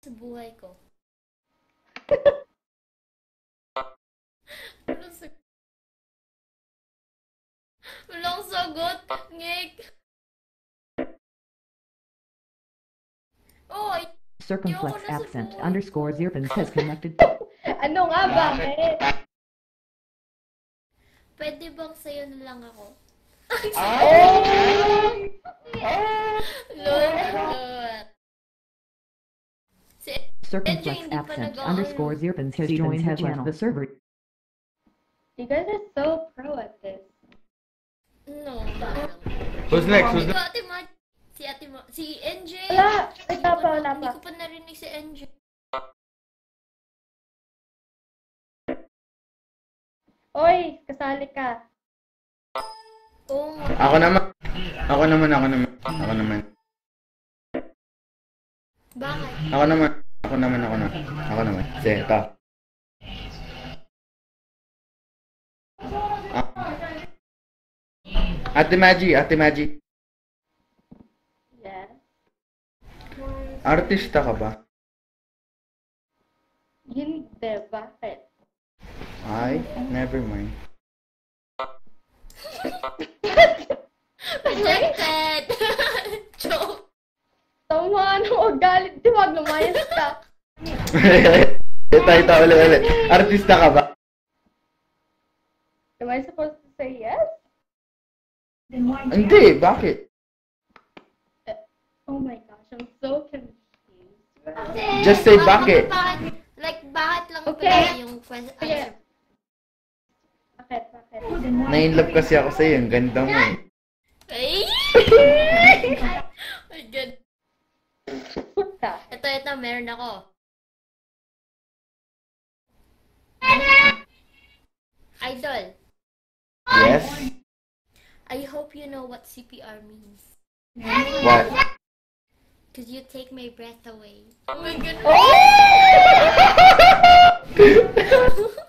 sa buhay ko. Walang sagot, Nick. Oh, Circumflex absent underscore Zirpin says connected. Ano nga, bakit? pwede bang sa'yo na lang ako? Lord. Si Circumflex hindi pa absent nag-on. underscore Zirpin has joined the channel. The server. You guys are so pro at this. No. Who's next? Who's Ikaw, next? Ate Ma, si NJ. Wala! Wala Hindi pa. ko pa narinig si NJ. Oy, kasali ka. Oo nga. Ako naman. Bakit? Ako naman. Sige, ito. Ate Maggie. Yes. Artista ka ba? Hindi, bakit? Ay, never mind. Rejected! Joke! Tama, ano, galit. Di wag lumayas ka. Ito, ulit. Artista ka ba? Am I supposed to say yes? Hindi, bakit? Oh my gosh, I'm so confused. Just say bakit. Bakit lang Okay. pala yung question Sige. answer? Bakit? Na-inlove kasi ako sa'yo. Ang ganda mo eh. Ay! My God. Puta. Ito, meron ako. Idol, Yes? I hope you know what CPR means. What? Because you take my breath away. Oh my God. Oh!